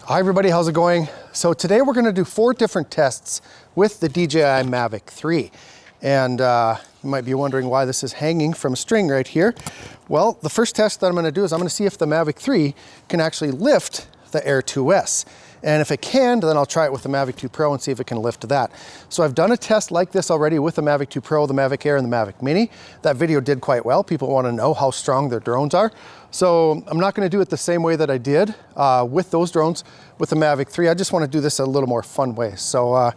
Hi everybody, how's it going? So today we're going to do 4 different tests with the DJI Mavic 3. And you might be wondering why this is hanging from a string right here. Well, the first test that I'm going to do is I'm going to see if the Mavic 3 can actually lift the Air 2S. And if it can, then I'll try it with the Mavic 2 Pro and see if it can lift that. So I've done a test like this already with the Mavic 2 Pro, the Mavic Air, and the Mavic Mini. That video did quite well. People want to know how strong their drones are. So I'm not going to do it the same way that I did with those drones with the Mavic 3. I just want to do this a little more fun way. So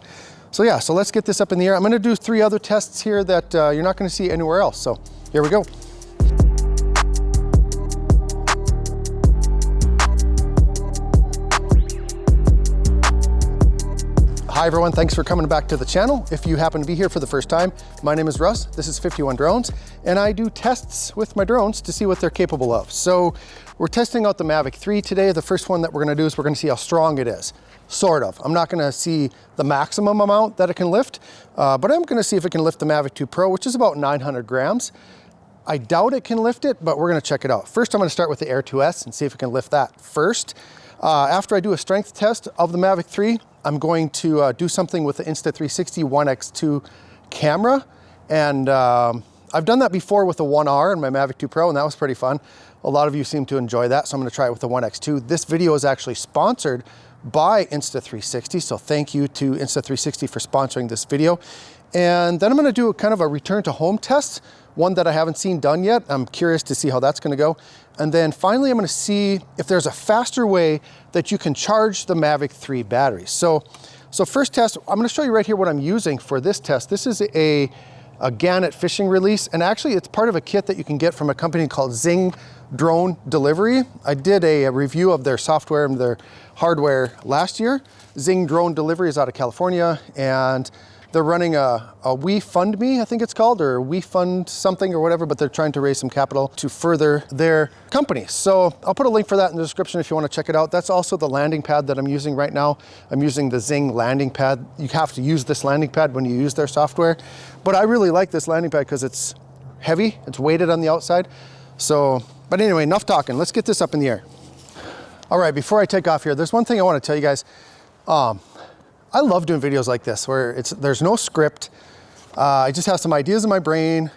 let's get this up in the air. I'm going to do 3 other tests here that you're not going to see anywhere else. So here we go. Hi everyone, thanks for coming back to the channel. If you happen to be here for the first time, my name is Russ, this is 51 Drones, and I do tests with my drones to see what they're capable of. So we're testing out the Mavic 3 today. The first one that we're gonna do is we're gonna see how strong it is, sort of. I'm not gonna see the maximum amount that it can lift, but I'm gonna see if it can lift the Mavic 2 Pro, which is about 900 grams. I doubt it can lift it, but we're gonna check it out. First, I'm gonna start with the Air 2S and see if it can lift that first. After I do a strength test of the Mavic 3, I'm going to do something with the Insta360 1X2 camera. And I've done that before with the 1R and my Mavic 2 Pro, and that was pretty fun. A lot of you seem to enjoy that, so I'm gonna try it with the 1X2. This video is actually sponsored by Insta360, so thank you to Insta360 for sponsoring this video. And then I'm gonna do a kind of a return to home test, one that I haven't seen done yet. I'm curious to see how that's gonna go. And then finally, I'm gonna see if there's a faster way that you can charge the Mavic 3 batteries. So first test, I'm gonna show you right here what I'm using for this test. This is a Gannet fishing release, and actually it's part of a kit that you can get from a company called Zing Drone Delivery. I did a review of their software and their hardware last year. Zing Drone Delivery is out of California, and they're running a We Fund Me, I think it's called, or We Fund something or whatever, but they're trying to raise some capital to further their company. So I'll put a link for that in the description if you want to check it out. That's also the landing pad that I'm using right now. I'm using the Zing landing pad. You have to use this landing pad when you use their software. But I really like this landing pad because it's heavy, it's weighted on the outside. So, but anyway, enough talking. Let's get this up in the air. All right, before I take off here, there's one thing I want to tell you guys. I love doing videos like this where there's no script. I just have some ideas in my brain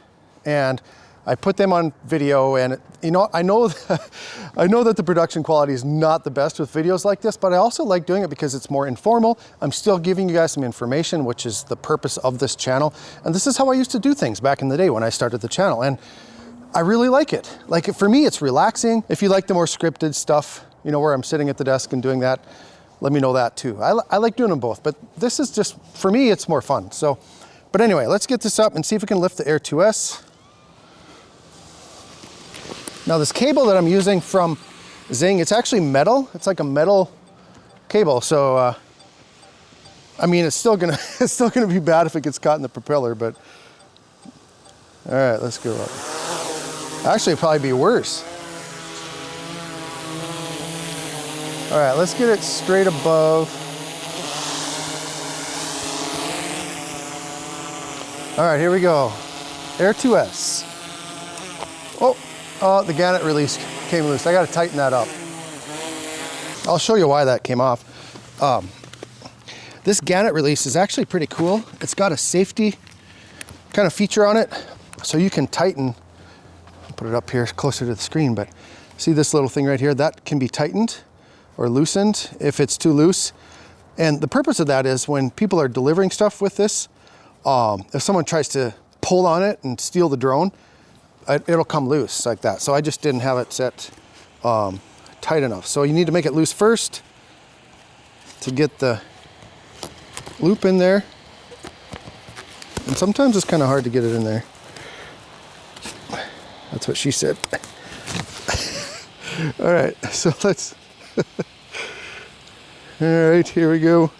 and I put them on video, and I know that the production quality is not the best with videos like this, but I also like doing it because it's more informal. I'm still giving you guys some information, which is the purpose of this channel. And this is how I used to do things back in the day when I started the channel. And I really like it. Like, for me, it's relaxing. If you like the more scripted stuff, where I'm sitting at the desk and doing that, let me know that too. I like doing them both, but this is just, for me, it's more fun. So, but anyway, let's get this up and see if we can lift the Air 2S. Now this cable that I'm using from Zing, it's actually metal. It's like a metal cable. So, I mean, it's still gonna be bad if it gets caught in the propeller, but all right, let's go up. Actually, it'd probably be worse. All right, let's get it straight above. All right, here we go. Air 2S. Oh, the Gannet release came loose. I gotta tighten that up. I'll show you why that came off. This Gannet release is actually pretty cool. It's got a safety kind of feature on it, so you can tighten. I'll put it up here closer to the screen, but see this little thing right here? That can be tightened or loosened if it's too loose. And the purpose of that is when people are delivering stuff with this, if someone tries to pull on it and steal the drone, it'll come loose like that. So I just didn't have it set tight enough. So you need to make it loose first to get the loop in there. And sometimes it's kind of hard to get it in there. That's what she said. All right, so let's, all right, here we go.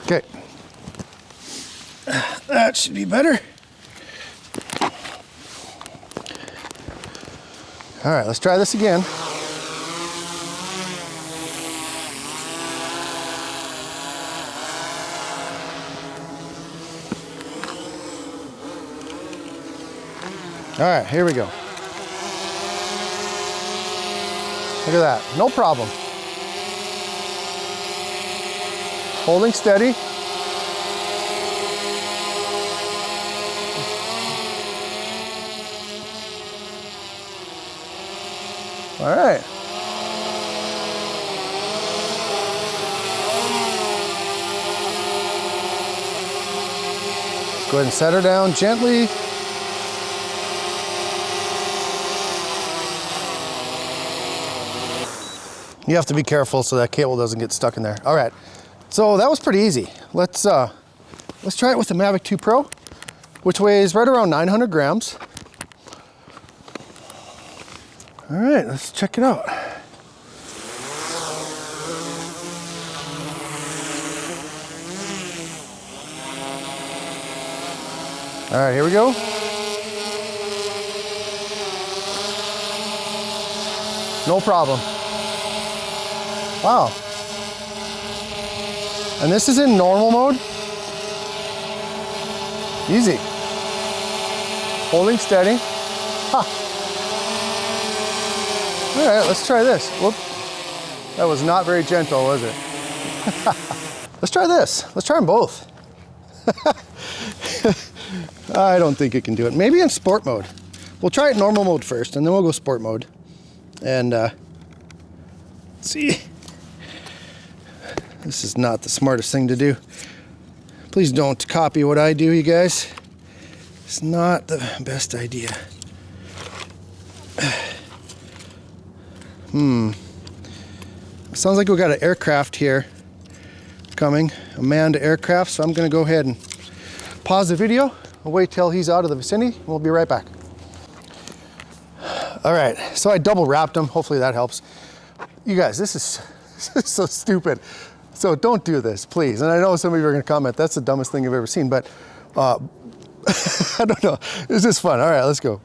Okay, that should be better. All right, let's try this again. All right, here we go. Look at that, no problem. Holding steady. All right. Let's go ahead and set her down gently. You have to be careful so that cable doesn't get stuck in there. All right, so that was pretty easy. Let's try it with the Mavic 2 Pro, which weighs right around 900 grams. All right, let's check it out. All right, here we go. No problem. Wow. And this is in normal mode. Easy. Holding steady. Ha. All right, let's try this. Whoop. That was not very gentle, was it? Let's try this. Let's try them both. I don't think it can do it. Maybe in sport mode. We'll try it in normal mode first, and then we'll go sport mode. And see. This is not the smartest thing to do. Please don't copy what I do, you guys. It's not the best idea. Sounds like we got an aircraft here coming, a manned aircraft, so I'm gonna go ahead and pause the video. I'll wait till he's out of the vicinity, and we'll be right back. All right, so I double wrapped him. Hopefully that helps. You guys, this is so stupid. So don't do this, please. And I know some of you are gonna comment, that's the dumbest thing I've ever seen, but I don't know, it's just fun. All right, let's go.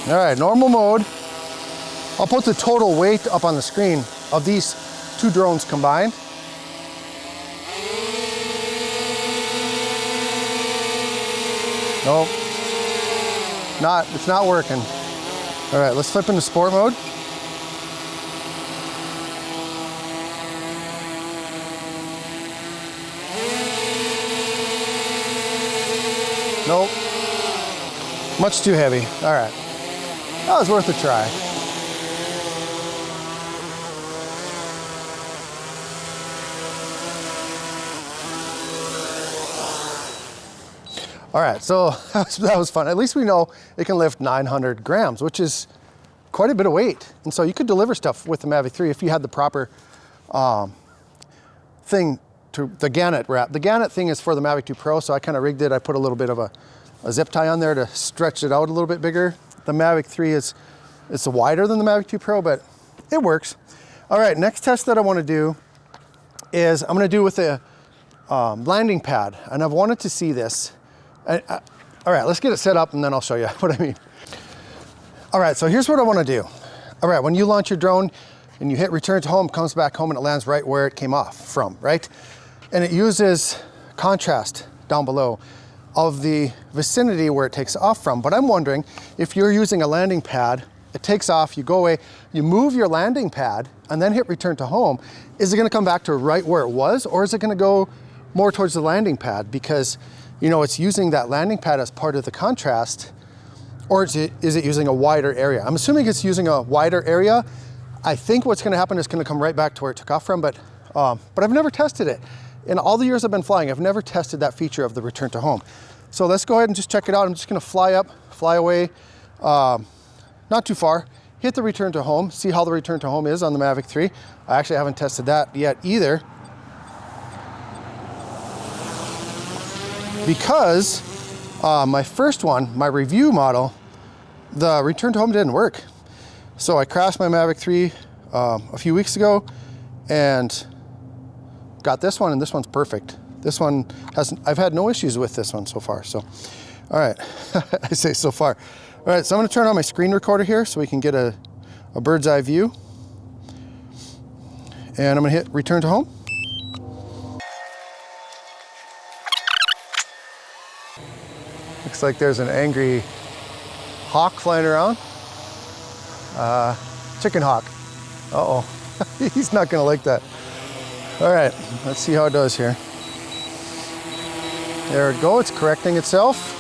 All right, normal mode. I'll put the total weight up on the screen of these two drones combined. Nope, it's not working. All right, let's flip into sport mode. Nope, much too heavy. All right, that was worth a try. All right, so that was fun. At least we know it can lift 900 grams, which is quite a bit of weight. And so you could deliver stuff with the Mavic 3 if you had the proper thing to the Gannet wrap. The Gannet thing is for the Mavic 2 Pro, so I kind of rigged it. I put a little bit of a zip tie on there to stretch it out a little bit bigger. The Mavic 3 it's wider than the Mavic 2 Pro, but it works. All right, next test that I want to do is I'm going to do with a landing pad, and I've wanted to see this. All right, let's get it set up and then I'll show you what I mean. All right, so here's what I want to do. All right, when you launch your drone and you hit return to home, it comes back home and it lands right where it came off from, right? And it uses contrast down below of the vicinity where it takes off from. But I'm wondering if you're using a landing pad, it takes off, you go away, you move your landing pad and then hit return to home, is it going to come back to right where it was, or is it going to go more towards the landing pad? Because you know, it's using that landing pad as part of the contrast, or is it using a wider area? I'm assuming it's using a wider area. I think what's gonna happen is gonna come right back to where it took off from, but I've never tested it. In all the years I've been flying, I've never tested that feature of the return to home. So let's go ahead and just check it out. I'm just gonna fly up, fly away, not too far, hit the return to home, see how the return to home is on the Mavic 3. I actually haven't tested that yet either, because my first one, my review model, the return to home didn't work. So I crashed my Mavic 3 a few weeks ago and got this one, and this one's perfect. This one I've had no issues with this one so far. So, all right, I say so far. All right, so I'm gonna turn on my screen recorder here so we can get a bird's eye view. And I'm gonna hit return to home. Looks like there's an angry hawk flying around. Chicken hawk. Uh-oh, he's not gonna like that. All right, let's see how it does here. There we go, it's correcting itself.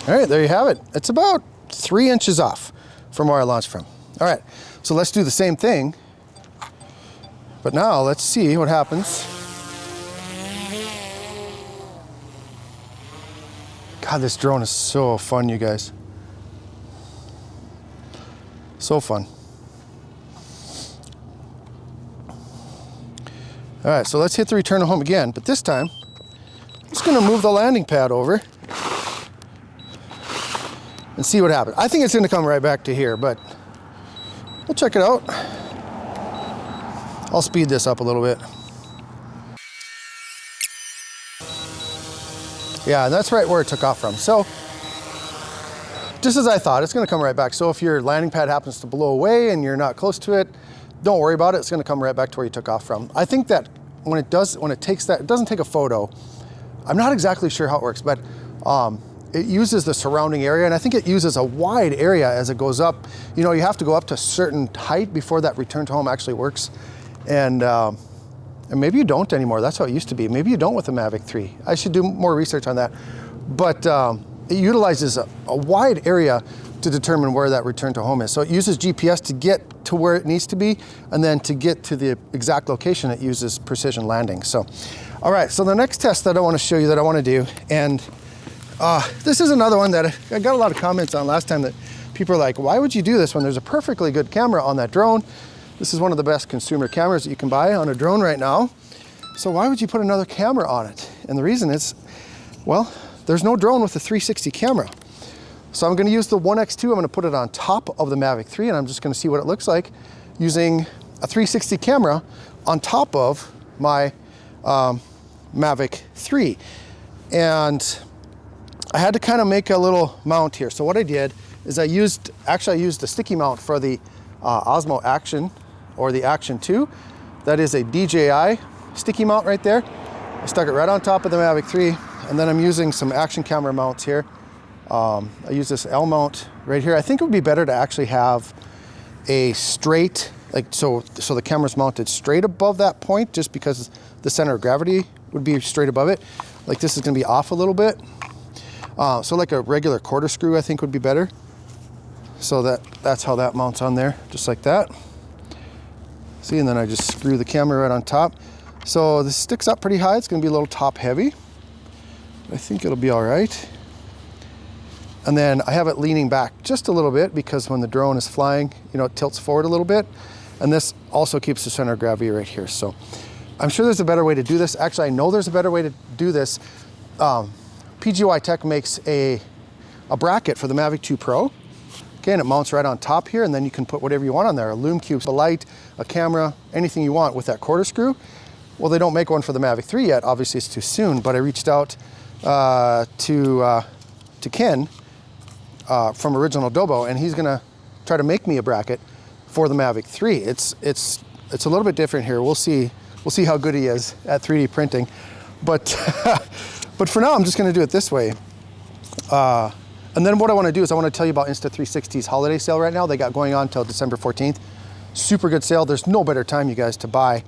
All right, there you have it. It's about 3 inches off from where I launched from. All right, so let's do the same thing. But now let's see what happens. God, this drone is so fun, you guys. So fun. All right, so let's hit the return to home again, but this time, I'm just gonna move the landing pad over and see what happens. I think it's gonna come right back to here, but we'll check it out. I'll speed this up a little bit. Yeah, and that's right where it took off from. So, just as I thought, it's gonna come right back. So if your landing pad happens to blow away and you're not close to it, don't worry about it. It's gonna come right back to where you took off from. I think that when it takes that, it doesn't take a photo. I'm not exactly sure how it works, but it uses the surrounding area, and I think it uses a wide area as it goes up. You know, you have to go up to a certain height before that return to home actually works. And maybe you don't anymore. That's how it used to be. Maybe you don't with the Mavic 3. I should do more research on that. But it utilizes a wide area to determine where that return to home is. So it uses GPS to get to where it needs to be, and then to get to the exact location, it uses precision landing. So, all right, so the next test that I want to show you that I want to do, and this is another one that I got a lot of comments on last time, that people are like, why would you do this when there's a perfectly good camera on that drone? This is one of the best consumer cameras that you can buy on a drone right now. So why would you put another camera on it? And the reason is, well, there's no drone with a 360 camera. So I'm gonna use the 1X2, I'm gonna put it on top of the Mavic 3, and I'm just gonna see what it looks like using a 360 camera on top of my Mavic 3. And I had to kind of make a little mount here. So what I did is I used a sticky mount for the Osmo Action, or the Action 2. That is a DJI sticky mount right there. I stuck it right on top of the Mavic 3, and then I'm using some action camera mounts here. I use this L mount right here. I think it would be better to actually have a straight, like so the camera's mounted straight above that point, just because the center of gravity would be straight above it. Like this is gonna be off a little bit. So like a regular quarter screw I think would be better. So that's how that mounts on there, just like that. See, and then I just screw the camera right on top. So this sticks up pretty high. It's gonna be a little top heavy. I think it'll be all right. And then I have it leaning back just a little bit, because when the drone is flying, you know, it tilts forward a little bit. And this also keeps the center of gravity right here. So I'm sure there's a better way to do this. Actually, I know there's a better way to do this. PGY Tech makes a bracket for the Mavic 2 Pro. Okay, and it mounts right on top here, and then you can put whatever you want on there, a lume cube, a light, a camera, anything you want with that quarter screw. Well, they don't make one for the Mavic 3 yet. Obviously, it's too soon, but I reached out to Ken from Original Dobo, and he's gonna try to make me a bracket for the Mavic 3. It's a little bit different here. We'll see how good he is at 3D printing, but but for now, I'm just gonna do it this way. And then what I want to do is I want to tell you about Insta360's holiday sale right now. They got going on until December 14th. Super good sale. There's no better time, you guys, to buy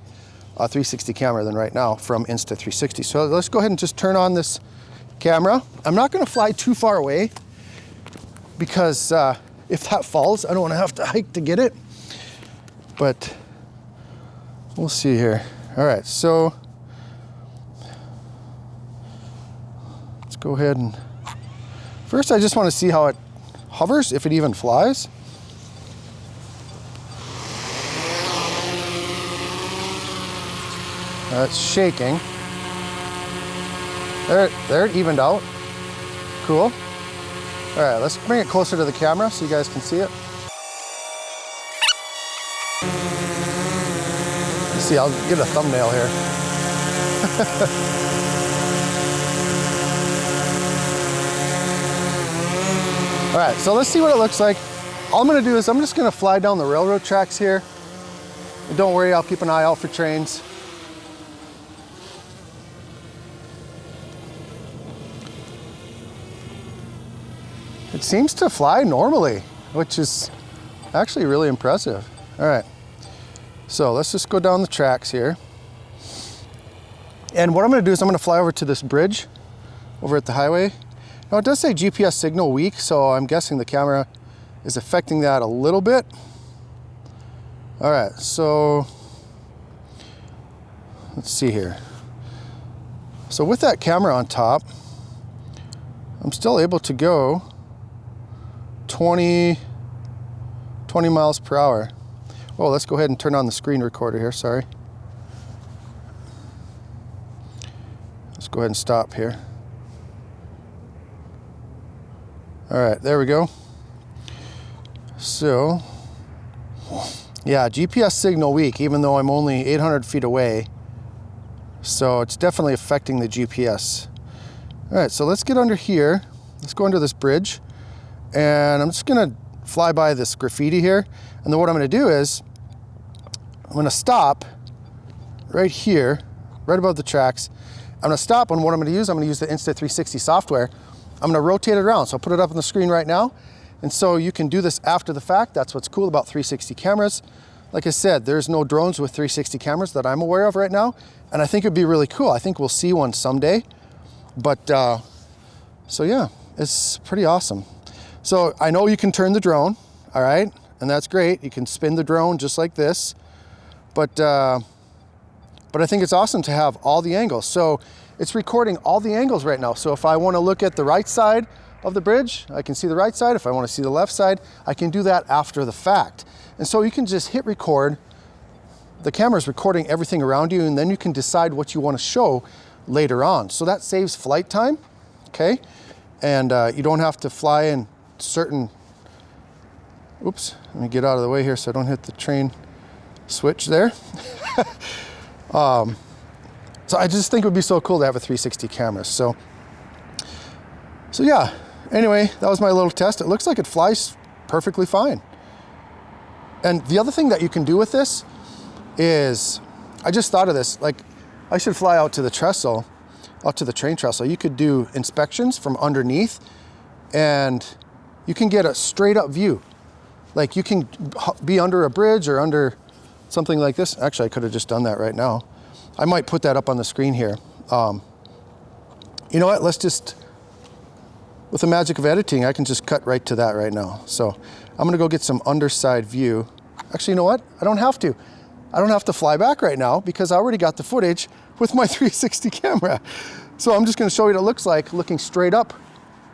a 360 camera than right now from Insta360. So let's go ahead and just turn on this camera. I'm not going to fly too far away, because if that falls, I don't want to have to hike to get it. But we'll see here. All right, so let's go ahead and first, I just want to see how it hovers, if it even flies. It's shaking. There, it evened out. Cool. All right, let's bring it closer to the camera so you guys can see it. Let's see, I'll get a thumbnail here. All right, so let's see what it looks like. All I'm gonna do is I'm just gonna fly down the railroad tracks here. And don't worry, I'll keep an eye out for trains. it seems to fly normally, which is actually really impressive. All right, so let's just go down the tracks here. And what I'm gonna do is I'm gonna fly over to this bridge over at the highway. Now it does say GPS signal weak, so I'm guessing the camera is affecting that a little bit. All right, so let's see here. So with that camera on top, I'm still able to go 20 miles per hour. Oh, let's go ahead and turn on the screen recorder here, sorry. Let's go ahead and stop here. All right, there we go. So, yeah, GPS signal weak, even though I'm only 800 feet away. So it's definitely affecting the GPS. All right, so let's get under here. Let's go under this bridge. And I'm just gonna fly by this graffiti here. And then what I'm gonna do is, I'm gonna stop right here, right above the tracks. I'm gonna stop, and what I'm gonna use the Insta360 software. I'm gonna rotate it around. So I'll put it up on the screen right now. And so you can do this after the fact. That's what's cool about 360 cameras. Like I said, there's no drones with 360 cameras that I'm aware of right now. And I think it'd be really cool. I think we'll see one someday. But, so yeah, it's pretty awesome. So I know you can turn the drone, all right? And that's great. You can spin the drone just like this. But I think it's awesome to have all the angles. So it's recording all the angles right now. So if I want to look at the right side of the bridge, I can see the right side. If I want to see the left side, I can do that after the fact. And so you can just hit record. The camera's recording everything around you, and then you can decide what you want to show later on. So that saves flight time, okay? And you don't have to fly in certain, oops, let me get out of the way here so I don't hit the train switch there. So I just think it would be so cool to have a 360 camera. So yeah, anyway, that was my little test. It looks like it flies perfectly fine. And the other thing that you can do with this is, I just thought of this, like I should fly out to the trestle, out to the train trestle. You could do inspections from underneath, and you can get a straight up view. Like you can be under a bridge or under something like this. Actually, I could have just done that right now. I might put that up on the screen here. You know what, let's just, with the magic of editing, I can just cut right to that right now. So I'm gonna go get some underside view. Actually, you know what? I don't have to. I don't have to fly back right now because I already got the footage with my 360 camera. So I'm just gonna show you what it looks like looking straight up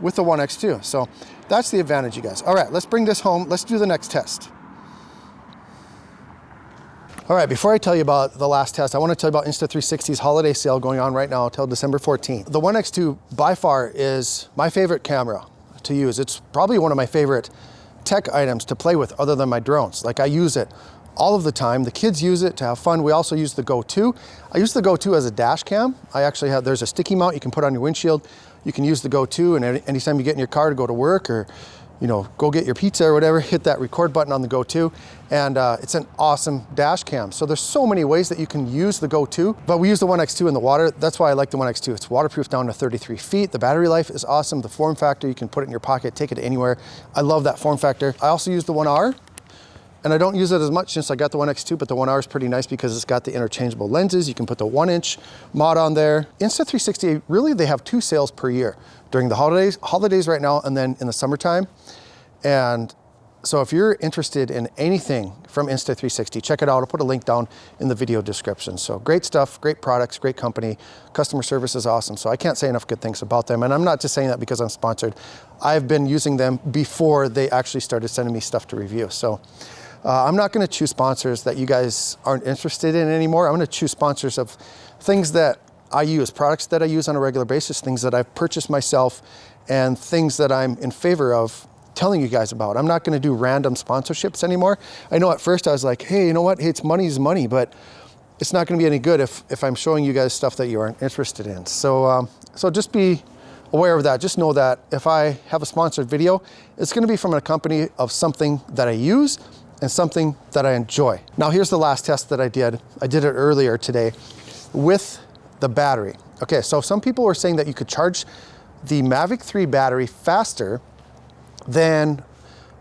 with the One X2. So that's the advantage, you guys. All right, let's bring this home. Let's do the next test. All right, before I tell you about the last test, I want to tell you about Insta360's holiday sale going on right now until December 14th. The One X2 by far is my favorite camera to use. It's probably one of my favorite tech items to play with other than my drones. Like I use it all of the time. The kids use it to have fun. We also use the Go 2. I use the Go 2 as a dash cam. I actually have, there's a sticky mount you can put on your windshield. You can use the Go 2, and anytime you get in your car to go to work or you know, go get your pizza or whatever, hit that record button on the Go 2, and it's an awesome dash cam. So there's so many ways that you can use the Go 2, but we use the One X2 in the water. That's why I like the One X2. It's waterproof down to 33 feet. The battery life is awesome. The form factor, you can put it in your pocket, take it anywhere. I love that form factor. I also use the 1R, and I don't use it as much since I got the One X2, but the 1R is pretty nice because it's got the interchangeable lenses. You can put the 1-inch mod on there. Insta360, really, they have 2 sales per year during the holidays right now, and then in the summertime. And so if you're interested in anything from Insta360, check it out. I'll put a link down in the video description. So great stuff, great products, great company. Customer service is awesome. So I can't say enough good things about them. And I'm not just saying that because I'm sponsored. I've been using them before they actually started sending me stuff to review. So I'm not gonna choose sponsors that you guys aren't interested in anymore. I'm gonna choose sponsors of things that I use, products that I use on a regular basis, things that I've purchased myself, and things that I'm in favor of telling you guys about. I'm not gonna do random sponsorships anymore. I know at first I was like, hey, you know what? Hey, it's money's money, but it's not gonna be any good if I'm showing you guys stuff that you aren't interested in. So, so just be aware of that. Just know that if I have a sponsored video, it's gonna be from a company of something that I use and something that I enjoy. Now here's the last test that I did. I did it earlier today with the battery. Okay, so some people were saying that you could charge the Mavic 3 battery faster than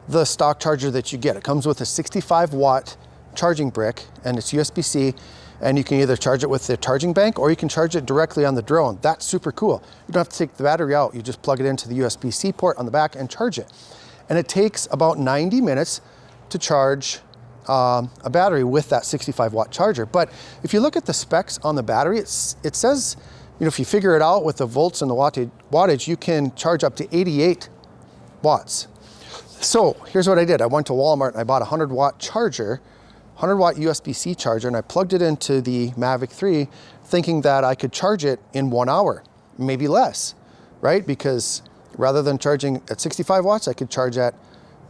the stock charger that you get. It comes with a 65 watt charging brick and it's USB-C, and you can either charge it with the charging bank or you can charge it directly on the drone. That's super cool. You don't have to take the battery out. You just plug it into the USB-C port on the back and charge it. And it takes about 90 minutes to charge a battery with that 65 watt charger. But if you look at the specs on the battery, it says, you know, if you figure it out with the volts and the wattage, you can charge up to 88 watts. So here's what I did. I went to Walmart and I bought a 100 watt charger, 100 watt USB-C charger, and I plugged it into the Mavic 3 thinking that I could charge it in 1 hour, maybe less, right? Because rather than charging at 65 watts, I could charge at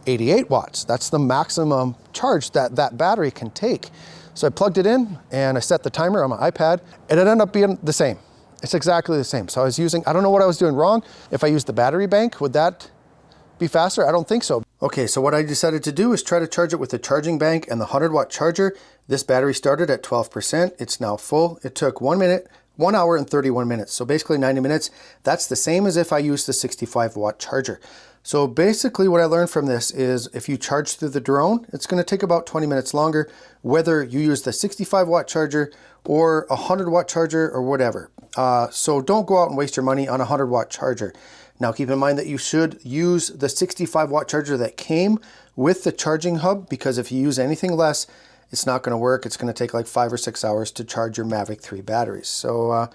88 watts. That's the maximum charge that that battery can take. So I plugged it in and I set the timer on my iPad, and it ended up being the same. It's exactly the same. So I was using, I don't know what I was doing wrong. If I used the battery bank, would that be faster? I don't think so. Okay, so what I decided to do is try to charge it with the charging bank and the 100 watt charger. This battery started at 12%. It's now full. It took 1 hour and 31 minutes. So basically 90 minutes. That's the same as if I used the 65 watt charger. So basically what I learned from this is if you charge through the drone, it's going to take about 20 minutes longer, whether you use the 65 watt charger or a 100 watt charger or whatever. So don't go out and waste your money on a 100 watt charger. Now keep in mind that you should use the 65 watt charger that came with the charging hub, because if you use anything less, it's not going to work. It's going to take like 5 or 6 hours to charge your Mavic 3 batteries. So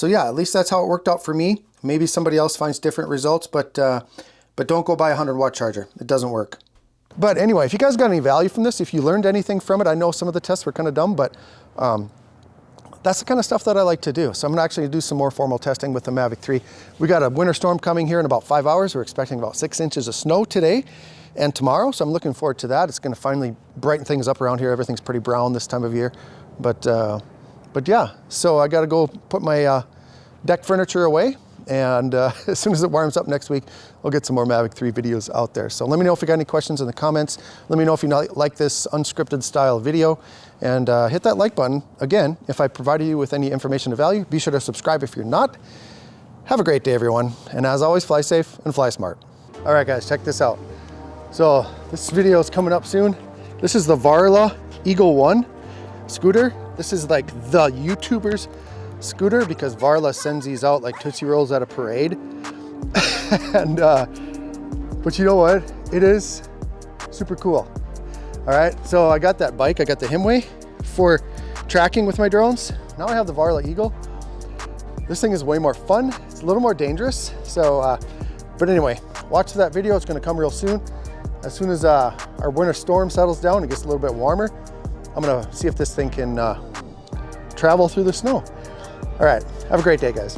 yeah, at least that's how it worked out for me. Maybe somebody else finds different results, but don't go buy a 100 watt charger. It doesn't work. But anyway, if you guys got any value from this, if you learned anything from it, I know some of the tests were kind of dumb, but that's the kind of stuff that I like to do. So I'm actually gonna do some more formal testing with the Mavic 3. We got a winter storm coming here in about 5 hours. We're expecting about 6 inches of snow today and tomorrow. So I'm looking forward to that. It's gonna finally brighten things up around here. Everything's pretty brown this time of year. But yeah, so I gotta go put my deck furniture away. And as soon as it warms up next week, I'll get some more Mavic 3 videos out there. So let me know if you got any questions in the comments. Let me know if you like this unscripted style video, and hit that like button. Again, if I provided you with any information of value, be sure to subscribe if you're not. Have a great day, everyone. And as always, fly safe and fly smart. All right, guys, check this out. So this video is coming up soon. This is the Varla Eagle 1 scooter. This is like the YouTuber's scooter, because Varla sends these out like Tootsie Rolls at a parade. And but you know what, it is super cool. All right, so I got that bike, I got the Himway for tracking with my drones. Now I have the Varla Eagle. This thing is way more fun. It's a little more dangerous. So but anyway, watch that video. It's going to come real soon. As soon as our winter storm settles down and gets a little bit warmer, I'm gonna see if this thing can travel through the snow. All right, have a great day, guys.